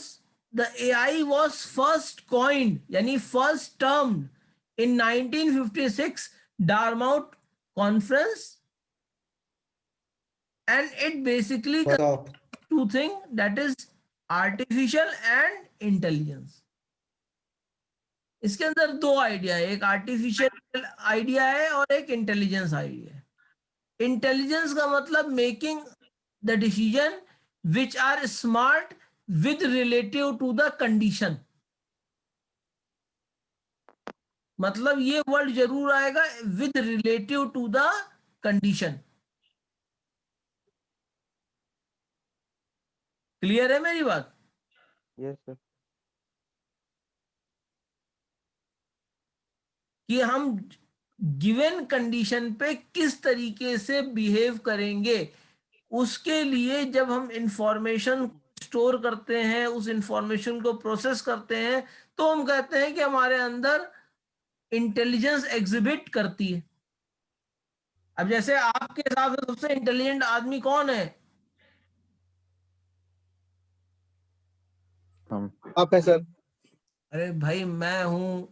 the AI was first coined, यानी first termed in 1956 Dartmouth conference, and it basically consists two things, that is artificial and intelligence। इसके अंदर दो idea है, एक artificial idea है और एक intelligence idea है। इंटेलिजेंस का मतलब making the decision which are smart with relative to the condition. मतलब ये वर्ड जरूर आएगा, with relative to the condition. Clear है मेरी बात? Yes sir. कि हम गिवन कंडीशन पे किस तरीके से बिहेव करेंगे, उसके लिए जब हम इंफॉर्मेशन स्टोर करते हैं, उस इंफॉर्मेशन को प्रोसेस करते हैं, तो हम कहते हैं कि हमारे अंदर इंटेलिजेंस एग्जिबिट करती है। अब जैसे आपके हिसाब से सबसे इंटेलिजेंट आदमी कौन है? आप है सर। अरे भाई मैं हूं,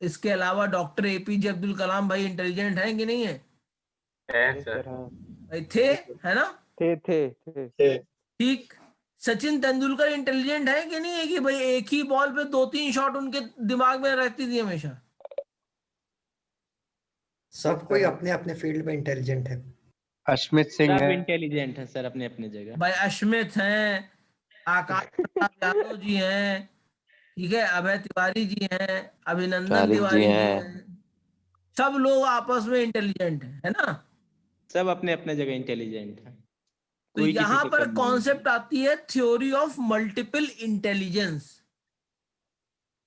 इसके अलावा डॉक्टर एपीजे अब्दुल कलाम भाई इंटेलिजेंट हैं कि नहीं है? Yes sir. हाँ भाई थे, है ना? थे। ठीक। सचिन तेंदुलकर इंटेलिजेंट है कि नहीं है कि भाई एक ही बॉल पे 2-3 शॉट उनके दिमाग में रहती थी हमेशा? सब कोई अपने अपने फील्ड में इंटेलिजेंट है। अश्मित सिंह सब है। इंटेलिजेंट है सर अपने अपने जगह। भाई अश्मित हैं, आकाश प्रताप यादव जी हैं, ठीक है, अभय तिवारी जी हैं, अभिनंदन तिवारी जी हैं, सब लोग आपस में इंटेलिजेंट है ना? सब अपने अपने जगह इंटेलिजेंट है। तो कोई किसी यहां से पर कम नहीं है। कॉन्सेप्ट आती है थ्योरी ऑफ मल्टीपल इंटेलिजेंस,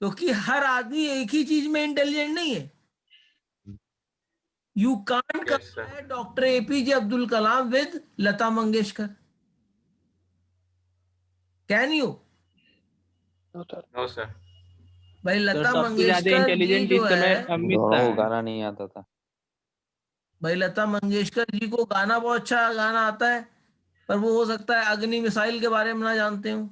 क्योंकि हर आदमी एक ही चीज में इंटेलिजेंट नहीं है। You can't compare doctor APJ Abdul Kalam with Lata Mangeshkar, can you? No sir. भाई तो लता सबसे ज्यादा मंगेशकर जी इंटेलिजेंट जो इस समय है, अमित शाह है। गाना नहीं आता था। भाई लता मंगेशकर जी को गाना बहुत अच्छा गाना आता है, पर वो हो सकता है अग्नि मिसाइल के बारे में ना जानते हो।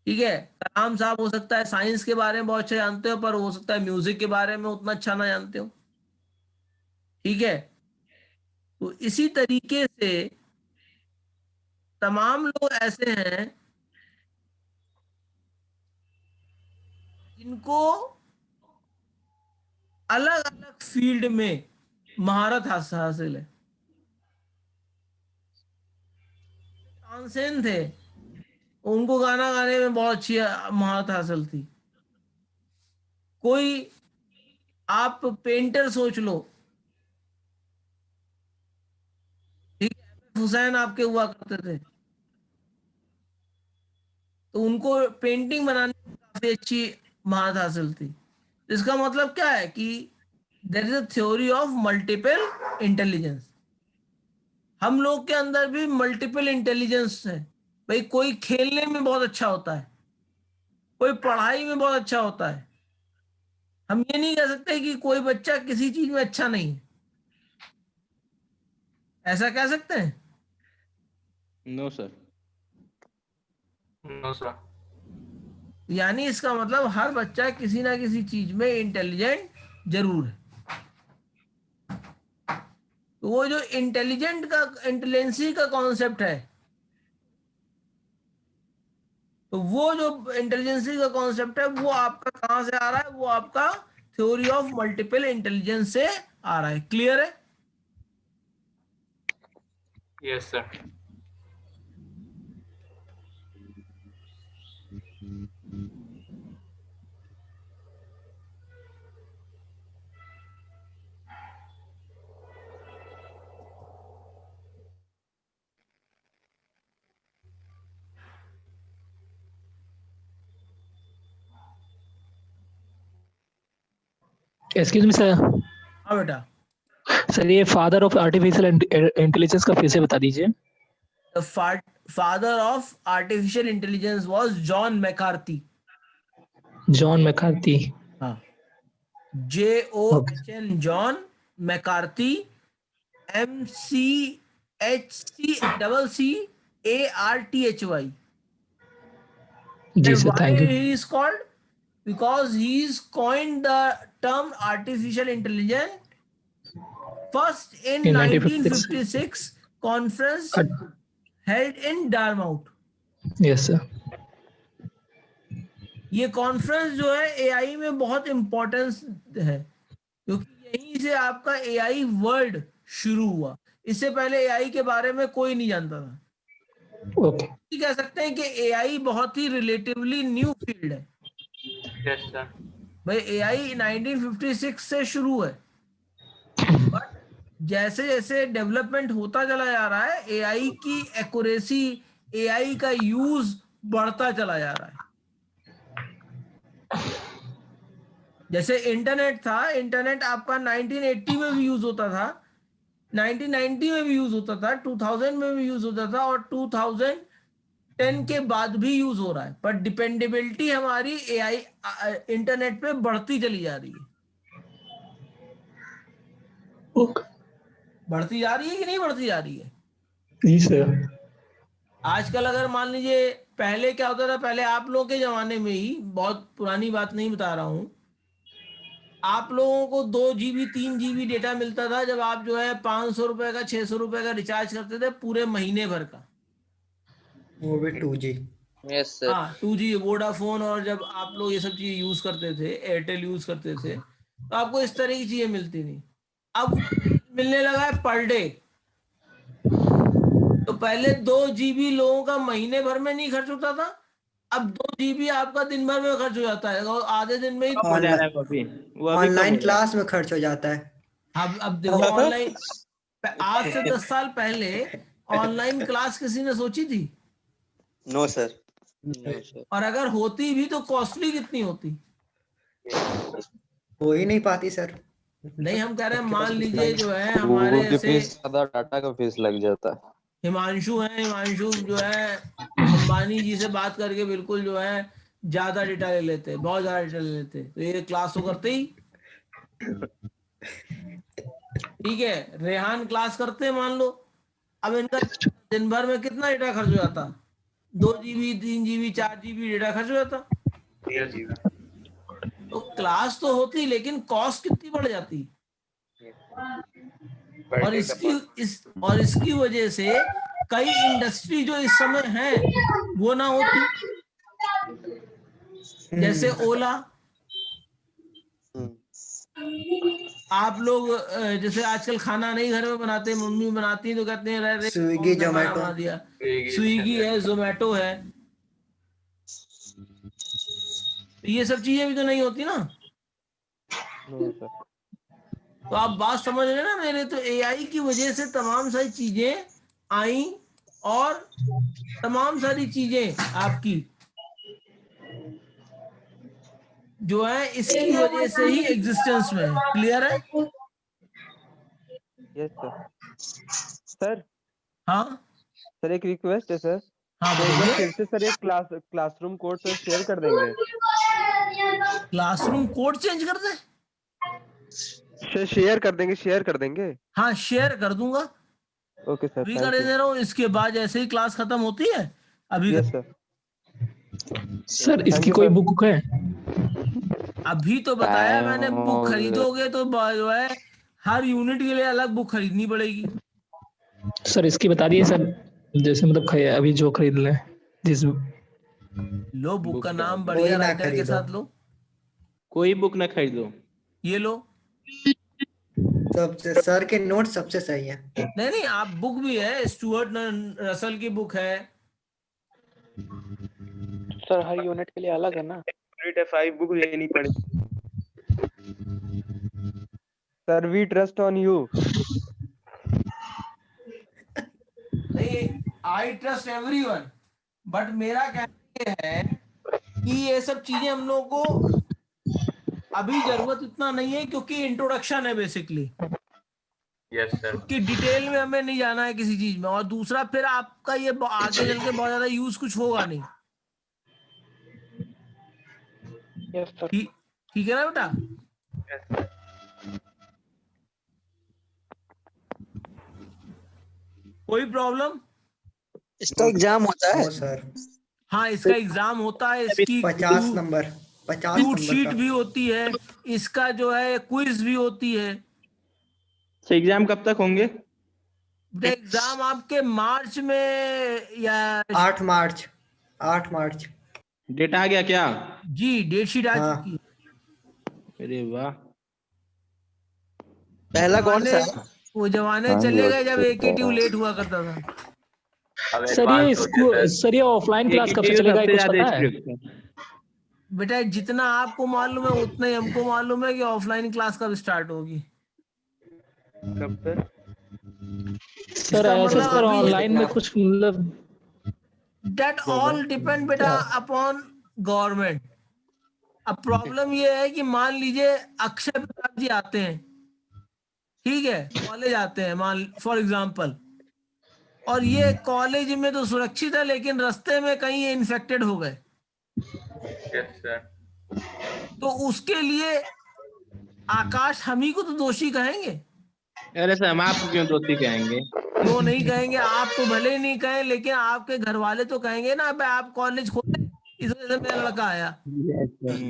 ठीक है, कलाम साहब हो सकता है साइंस के बारे में बहुत अच्छा जानते हो, पर हो सकता है म्यूजिक के बारे में उतना अच्छा ना जानते हो। ठीक है, तो इसी तरीके से तमाम लोग ऐसे हैं जिनको अलग अलग फील्ड में महारत हासिल है। तानसेन थे, उनको गाना गाने में बहुत अच्छी महारत हासिल थी। कोई आप पेंटर सोच लो, ठीक है, हुसैन आपके हुआ करते थे, तो उनको पेंटिंग बनाने में काफी अच्छी महारत हासिल थी। इसका मतलब क्या है कि there is a theory of multiple intelligence. हम लोग के अंदर भी मल्टीपल इंटेलिजेंस है भाई। कोई खेलने में बहुत अच्छा होता है, कोई पढ़ाई में बहुत अच्छा होता है। हम ये नहीं कह सकते कि कोई बच्चा किसी चीज में अच्छा नहीं है, ऐसा कह सकते हैं? No sir. No sir. यानी इसका मतलब हर बच्चा किसी ना किसी चीज में इंटेलिजेंट जरूर है। तो वो जो इंटेलिजेंसी का कॉन्सेप्ट है, तो वो जो इंटेलिजेंसी का कॉन्सेप्ट है वो आपका कहां से आ रहा है? वो आपका थ्योरी ऑफ मल्टीपल इंटेलिजेंस से आ रहा है। क्लियर है? Yes sir. Excuse me sir. हाँ बेटा। सर ये फादर ऑफ आर्टिफिशियल इंटेलिजेंस का फिर से बता दीजिए। The father of artificial intelligence was John McCarthy. John McCarthy. हाँ, JOHN जॉन मैकार्थी, MCHCCARTHY. जी And सर, why thank you. he is called? Because he's coined the term artificial intelligence first in 1956 conference held in Dartmouth. Yes sir. ये conference जो है AI में बहुत importance है, क्योंकि यहीं से आपका एआई वर्ल्ड शुरू हुआ। इससे पहले एआई के बारे में कोई नहीं जानता था। ओके। कह सकते हैं कि एआई बहुत ही रिलेटिवली न्यू फील्ड है। Yes sir. भाई एआई 1956 से शुरू है, बट जैसे जैसे डेवलपमेंट होता चला जा रहा है, एआई की एक्यूरेसी, एआई का यूज बढ़ता चला जा रहा है। जैसे इंटरनेट था, इंटरनेट आपका 1980 में भी यूज होता था, 1990 में भी यूज होता था, 2000 में भी यूज होता था, और 2010 के बाद भी यूज हो रहा है। पर डिपेंडेबिलिटी हमारी एआई इंटरनेट पे बढ़ती चली जा रही है। बढ़ती जा रही है कि नहीं बढ़ती जा रही है? जी सर। आजकल अगर मान लीजिए, पहले क्या होता था, पहले आप लोगों के जमाने में ही, बहुत पुरानी बात नहीं बता रहा हूं, आप लोगों को 2 GB 3 GB डेटा मिलता था जब आप जो है 500 रुपए का 600 रुपए का रिचार्ज करते थे पूरे महीने भर का। वो भी 2G। Yes sir. हाँ, 2G वोडाफोन, और जब आप लोग ये सब चीजें यूज करते थे, एयरटेल यूज करते थे, तो आपको इस तरह की चीजें मिलती थी। अब मिलने लगा है पर डे। तो पहले 2 GB लोगों का महीने भर में नहीं खर्च होता था, अब 2 GB आपका दिन भर में खर्च हो जाता है, और आधे दिन में ही हो जा रहा है अभी, वो अभी कम ऑनलाइन हो क्लास में खर्च हो जाता है। अब देखो, ऑनलाइन आज से 10 साल पहले ऑनलाइन क्लास किसी ने सोची थी? No sir. No sir. और अगर होती भी तो कॉस्टली कितनी होती? हो ही नहीं पाती सर। नहीं, हम कह रहे हैं मान लीजिए ऑफलाइन जो है हमारे गूगल की ऐसे फीस ज्यादा, डाटा का फीस लग जाता है। हिमांशु है, हिमांशु जो है अंबानी जी से बात करके बिल्कुल जो है ज्यादा डेटा ले लेते, बहुत ज्यादा डेटा ले लेते, तो ये क्लास तो करते ही। ठीक है, रेहान क्लास करते हैं मान लो, अब इनका दिन भर में कितना डेटा खर्च हो जाता? 2 GB 3 GB 4 GB डेटा खर्च हो जाता। तो क्लास तो होती, लेकिन कॉस्ट कितनी बढ़ जाती। और इसकी वजह से कई इंडस्ट्री जो इस समय है वो ना होती, जैसे ओला। आप लोग जैसे आजकल खाना नहीं घर में बनाते, मम्मी बनाती तो कहते हैं स्विगी जोमेटो बना दिया। स्विगी है, जोमेटो है, ये सब चीजें भी तो नहीं होती ना। तो आप बात समझ रहे हैं ना मेरे? तो एआई की वजह से तमाम सारी चीजें आई, और तमाम सारी चीजें आपकी जो है इसकी वजह से ही एग्जिस्टेंस में है। क्लियर है? Yes sir. सर हाँ सर एक रिक्वेस्ट है सर। हाँ तो एक बार बताइए। फिर से सर एक क्लासरूम कोड सर शेयर कर देंगे। क्लासरूम कोड चेंज कर दे? शेयर कर देंगे। हाँ शेयर कर दूंगा, ओके सर, अभी थैंक कर यू। दे रहा हूँ। इसके बाद जैसे ही क्लास खत्म होती है अभी यस सर। सर इसकी you, कोई sir. बुक है? अभी तो बताया मैंने, बुक खरीदोगे तो जो है हर यूनिट के लिए अलग बुक खरीदनी पड़ेगी। सर इसकी बता दिए सर, जैसे मतलब अभी जो खरीद लें जिस। लो बुक का नाम कोई बढ़िया ना राइटर के खरीदो। साथ लो। कोई बुक ना खरीदो। ये लो। सबसे सर के नोट सबसे सही है। नहीं नहीं, आप बुक भी है, स्टुअर्ट रसल की बुक है। सर हर यूनिट के लिए अलग है ना? यूनिट 5 बुक लेनी पड़ेगी। Sir we trust on you. नहीं, आई ट्रस्ट एवरीवन, बट मेरा कहना ये है कि ये सब चीजें हम लोग को अभी जरूरत इतना नहीं है, क्योंकि इंट्रोडक्शन है बेसिकली। Yes sir. कि डिटेल में हमें नहीं जाना है किसी चीज में। और दूसरा फिर आपका ये आगे चल के बहुत ज्यादा यूज कुछ होगा नहीं। Yes sir. ठीक है ना बेटा? कोई प्रॉब्लम? इसका एग्जाम होता है? No sir. हाँ इसका एग्जाम होता है, इसकी 50 नंबर 50 ट्यूट नंबर शीट का। भी होती है, इसका जो है क्विज भी होती है। तो एग्जाम कब तक होंगे? बेटा एग्जाम आपके मार्च में या 8 मार्च 8 मार्च। डेट आ गया क्या? जी डेट शीट आ हाँ। चुकी है। अरे वाह। पहला कौन सा है? वो जमाने चले गए जब AKTU लेट हुआ करता था। सर ये ऑफलाइन क्लास कब से चलेगा, ये कुछ पता है? बेटा जितना आपको मालूम है उतना ही हमको मालूम है कि ऑफलाइन क्लास कब स्टार्ट होगी। कब सर? सर ऐसे सर ऑनलाइन में कुछ मतलब That all depend बेटा अपॉन गवर्नमेंट। अब प्रॉब्लम ये है कि मान लीजिए अक्षय प्रताप जी आते हैं, ठीक है, कॉलेज आते हैं मान फॉर एग्जांपल, और ये कॉलेज में तो सुरक्षित है लेकिन रास्ते में कहीं ये इन्फेक्टेड हो गए, यस सर। तो उसके लिए आकाश हम ही को तो दोषी कहेंगे। अरे सर हम आपको क्यों दोषी कहेंगे? क्यों नहीं कहेंगे? आप तो भले ही नहीं कहें, लेकिन आपके घर वाले तो कहेंगे ना, भाई आप कॉलेज खोले इस वजह से मेरा लड़का आया।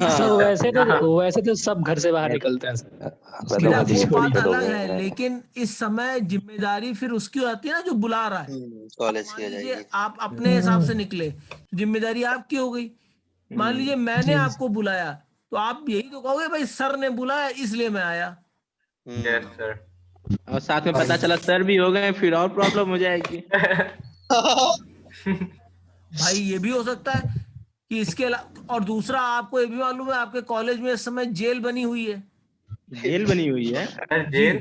सर वैसे तो सब घर से बाहर निकलते हैं सर। बेटा वो बात अलग है, लेकिन इस समय जिम्मेदारी फिर उसकी आती है ना जो बुला रहा है। कॉलेज मान किया लीजिए जाएगी। आप अपने हिसाब से निकले, जिम्मेदारी आपकी हो गई। मान लीजिए मैंने आपको बुलाया, तो आप यही तो कहोगे भाई सर ने बुलाया इसलिए मैं आया। Yes sir. और साथ में पता चला सर भी हो गए, फिर और प्रॉब्लम हो जाएगी। भाई ये भी हो सकता है कि इसके और दूसरा आपको ये भी मालूम है आपके कॉलेज में इस समय जेल बनी हुई है। जेल बनी हुई है? जेल?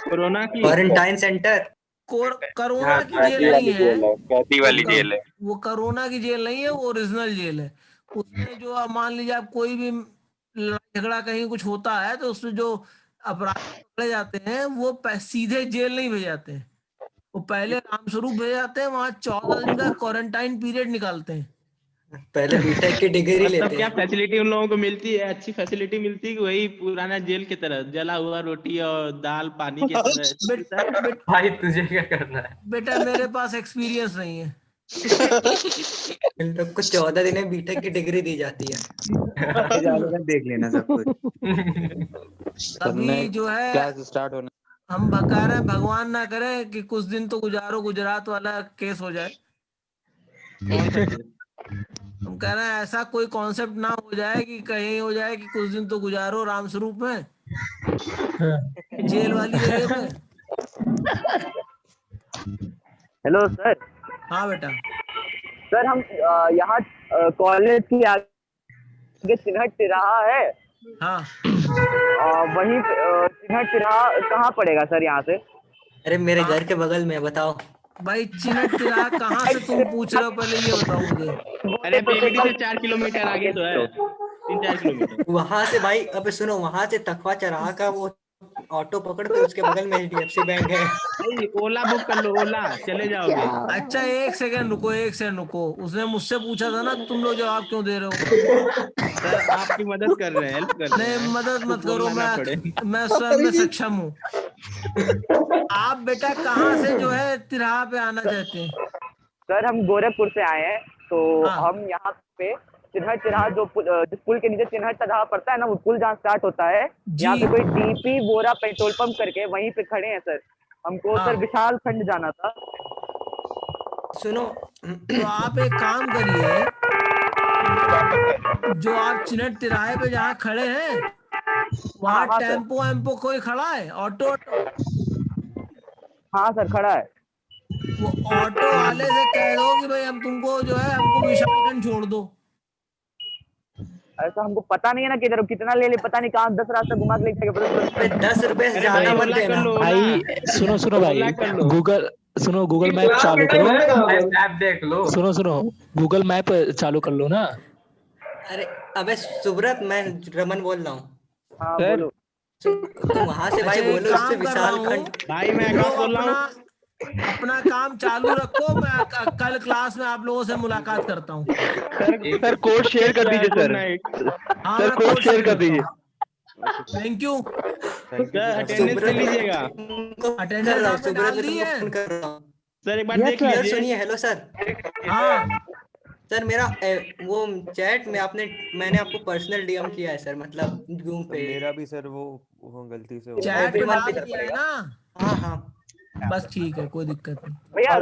कोरोना की? Quarantine centre. कोरोना की जेल नहीं है, कैदी वाली जेल है। वो कोरोना की जेल नहीं है, वो ओरिजिनल जेल है। उसमें जो आप मान लीजिए आप कोई भी लड़ाई झगड़ा कहीं कुछ होता है तो उसमें जो अपराधी पकड़े जाते हैं वो सीधे जेल नहीं भेजे जाते हैं, वो पहले रामस्वरूप भेजे जाते हैं, वहां 14 दिन का क्वारंटाइन पीरियड निकालते हैं। पहले बीटेक की डिग्री मतलब लेते क्या हैं। फैसिलिटी उन लोगों को मिलती है? अच्छी फैसिलिटी मिलती है कि वही पुराना जेल की तरह जला हुआ रोटी और दाल पानी की तरह? भाई तुझे क्या करना है? बेटा मेरे पास एक्सपीरियंस नहीं है। इन लोग को 14 दिन में बीटेक की डिग्री दी जाती है। देख लेना सब कुछ। अभी जो है क्लास स्टार्ट होने हम बता रहे हैं, भगवान ना करे कि कुछ दिन तो गुजारो गुजरात वाला केस हो जाए। हम कह रहे हैं ऐसा कोई कॉन्सेप्ट ना हो जाए कि कहीं हो जाए कि कुछ दिन तो गुजारो रामस्वरूप में, जेल वाली एरिया में। Hello sir. हाँ बेटा। सर हम यहाँ कॉलेज की आगे चिन्हट तिराहा है। हाँ। वहीं चिन्हट तिराहा कहाँ पड़ेगा सर यहाँ से? अरे मेरे घर के बगल में, बताओ। भाई चिन्हट तिराहा कहाँ से तुम पूछ रहे हो, पहले ये बताओ मुझे। अरे पीपीटी से 4 किलोमीटर आगे तो है। 3-4 किलोमीटर। वहां से भाई, अबे सुनो, वहां से तकवा चौराहा का वो ऑटो पकड़ के उसके बगल में HDFC बैंक है। नहीं, ओला बुक कर लो, ओला चले जाओगे। अच्छा एक सेकंड रुको, उसने मुझसे पूछा था ना, तुम लोग जवाब क्यों दे रहे हो? सर आपकी मदद कर रहे हैं, हेल्प कर रहे हैं। नहीं मदद मत बोलना करो, ना पड़े। मैं स्वयं में सक्षम हूँ। आप बेटा कहाँ से जो है तिराहा पे आना चाहते हैं? सर हम गोरखपुर से आए हैं, तो हम यहाँ पे चिन्हट तिराहा जिस पुल के नीचे चिन्हट तिराहा पड़ता है ना, वो पुल जहाँ स्टार्ट होता है, यहाँ पे कोई DP बोरा पेट्रोल पंप करके वहीं पे खड़े हैं सर। हमको सर विशाल खंड जाना था। सुनो, तो आप एक काम करिए, जो आप चिन्हट तिराहे पे जहाँ खड़े हैं वहाँ टेम्पो वेम्पो कोई खड़ा है? ऑटो? हाँ सर खड़ा है। वो ऑटो वाले से कह दो कि भाई हम तुमको जो है हमको विशालगंज छोड़ दो। ऐसा हमको पता नहीं है ना किधर कितना ले पता नहीं कहाँ 10 रास्ता घुमा के ले जाएगा। 10 रुपए से ज्यादा मत देना भाई। सुनो भाई, गूगल मैप चालू करो, ऐप देख लो। सुनो गूगल मैप चालू कर लो ना। अरे अबे सुब्रत, मैं रमन बोल रहा हूँ। हाँ बोलो। तुम वहां से भाई बोलो, उससे विशाल खंड। भाई मैं बोल रहा हूँ, अपना काम चालू रखो, मैं कल क्लास में आप लोगों से मुलाकात करता हूँ। सर कोड शेयर कर दीजिए सर। हाँ, सर कोड शेयर कर दीजिए। Thank you. अटेंडेंस ले लीजिएगा। अटेंडेंस आपने डाल दी है? सर एक बार देख लीजिए। सुनिए, हेलो सर। हाँ सर, मेरा वो चैट में मैंने आपको पर्सनल DM किया है सर, मतलब जूम पे। मेरा भी सर वो गलती से चैट पे डाल दिया है ना? हाँ हाँ, बस ठीक है, कोई दिक्कत नहीं भैया